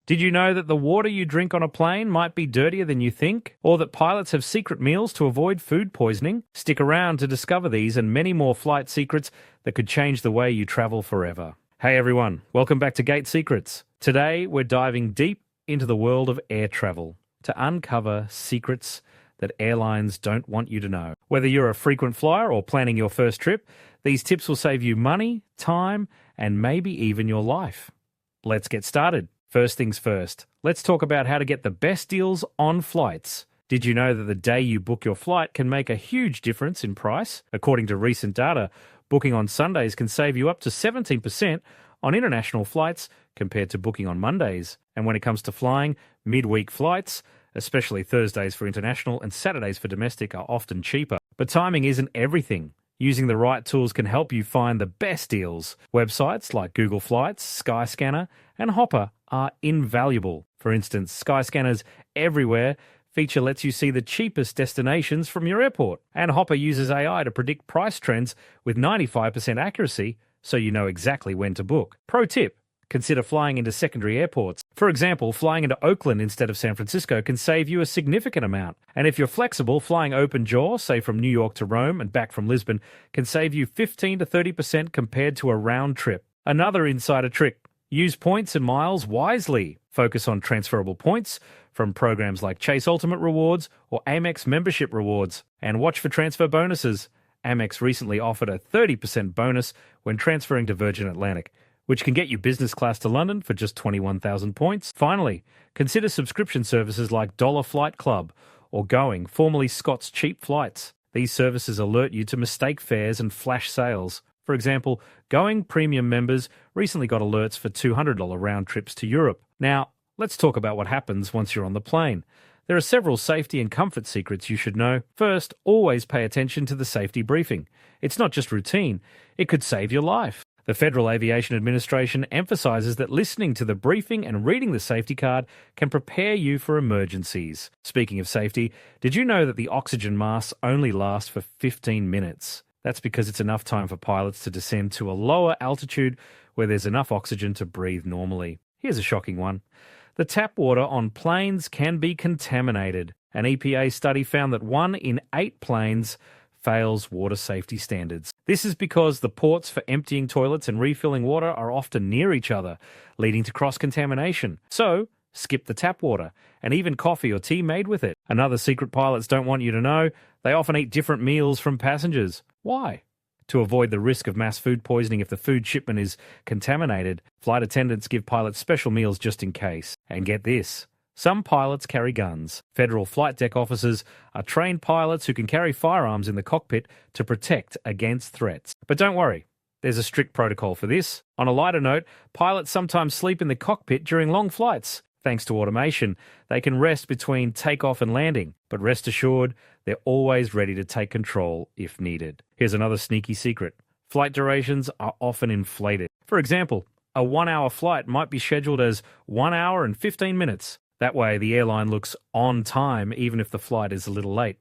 Did you know that the water you drink on a plane might be dirtier than you think? Or that pilots have secret meals to avoid food poisoning? Stick around to discover these and many more flight secrets that could change the way you travel forever. Hey everyone, welcome back to Gate Secrets. Today we're diving deep into the world of air travel to uncover secrets that airlines don't want you to know. Whether you're a frequent flyer or planning your first trip, these tips will save you money, time, and maybe even your life. Let's get started. First things first, let's talk about how to get the best deals on flights. Did you know that the day you book your flight can make a huge difference in price? According to recent data, booking on Sundays can save you up to 17% on international flights compared to booking on Mondays. And when it comes to flying, midweek flights, especially Thursdays for international and Saturdays for domestic, are often cheaper. But timing isn't everything. Using the right tools can help you find the best deals. Websites like Google Flights, Skyscanner, and Hopper are invaluable. For instance, Skyscanner's Everywhere feature lets you see the cheapest destinations from your airport. And Hopper uses AI to predict price trends with 95% accuracy, so you know exactly when to book. Pro tip: consider flying into secondary airports. For example, flying into Oakland instead of San Francisco can save you a significant amount. And if you're flexible, flying open jaw, say from New York to Rome and back from Lisbon, can save you 15 to 30% compared to a round trip. Another insider trick: use points and miles wisely. Focus on transferable points from programs like Chase Ultimate Rewards or Amex Membership Rewards. And watch for transfer bonuses. Amex recently offered a 30% bonus when transferring to Virgin Atlantic, which can get you business class to London for just 21,000 points. Finally, consider subscription services like Dollar Flight Club or Going, formerly Scott's Cheap Flights. These services alert you to mistake fares and flash sales. For example, Going Premium members recently got alerts for $200 round trips to Europe. Now, let's talk about what happens once you're on the plane. There are several safety and comfort secrets you should know. First, always pay attention to the safety briefing. It's not just routine, it could save your life. The Federal Aviation Administration emphasizes that listening to the briefing and reading the safety card can prepare you for emergencies. Speaking of safety, did you know that the oxygen masks only last for 15 minutes? That's because it's enough time for pilots to descend to a lower altitude where there's enough oxygen to breathe normally. Here's a shocking one. The tap water on planes can be contaminated. An EPA study found that 1 in 8 planes fails water safety standards. This is because the ports for emptying toilets and refilling water are often near each other, leading to cross-contamination. So, skip the tap water, and even coffee or tea made with it. Another secret pilots don't want you to know: they often eat different meals from passengers. Why? To avoid the risk of mass food poisoning if the food shipment is contaminated, flight attendants give pilots special meals just in case. And get this: some pilots carry guns. Federal flight deck officers are trained pilots who can carry firearms in the cockpit to protect against threats. But don't worry, there's a strict protocol for this. On a lighter note, pilots sometimes sleep in the cockpit during long flights. Thanks to automation, they can rest between takeoff and landing. But rest assured, they're always ready to take control if needed. Here's another sneaky secret: flight durations are often inflated. For example, a 1-hour flight might be scheduled as 1 hour and 15 minutes. That way, the airline looks on time even if the flight is a little late.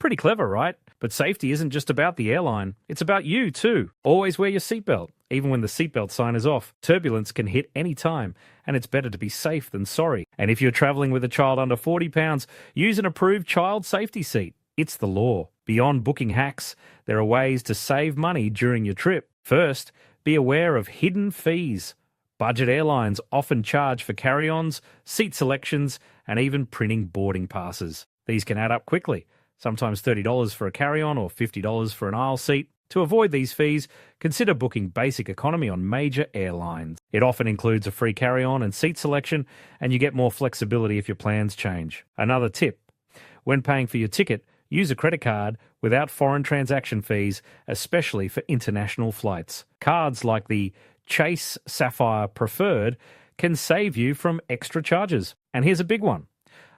Pretty clever, right? But safety isn't just about the airline. It's about you, too. Always wear your seatbelt, even when the seatbelt sign is off. Turbulence can hit any time, and it's better to be safe than sorry. And if you're traveling with a child under 40 pounds, use an approved child safety seat. It's the law. Beyond booking hacks, there are ways to save money during your trip. First, be aware of hidden fees. Budget airlines often charge for carry-ons, seat selections, and even printing boarding passes. These can add up quickly, sometimes $30 for a carry-on or $50 for an aisle seat. To avoid these fees, consider booking basic economy on major airlines. It often includes a free carry-on and seat selection, and you get more flexibility if your plans change. Another tip: when paying for your ticket, use a credit card without foreign transaction fees, especially for international flights. Cards like the Chase Sapphire Preferred can save you from extra charges. And here's a big one: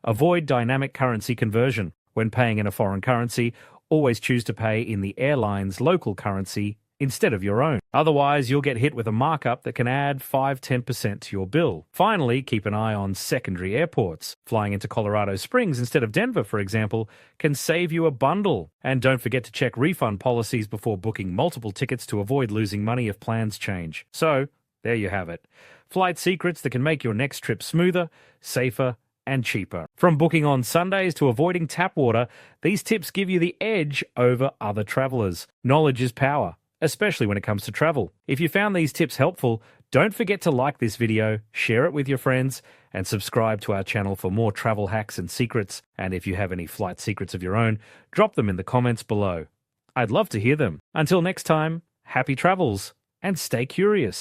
avoid dynamic currency conversion. When paying in a foreign currency, always choose to pay in the airline's local currency instead of your own. Otherwise, you'll get hit with a markup that can add 5-10% to your bill. Finally, keep an eye on secondary airports. Flying into Colorado Springs instead of Denver, for example, can save you a bundle. And don't forget to check refund policies before booking multiple tickets to avoid losing money if plans change. So, There you have it. Flight secrets that can make your next trip smoother, safer, and cheaper. From booking on Sundays to avoiding tap water, these tips give you the edge over other travelers. Knowledge is power, especially when it comes to travel. If you found these tips helpful, don't forget to like this video, share it with your friends, and subscribe to our channel for more travel hacks and secrets. And if you have any flight secrets of your own, drop them in the comments below. I'd love to hear them. Until next time, happy travels and stay curious.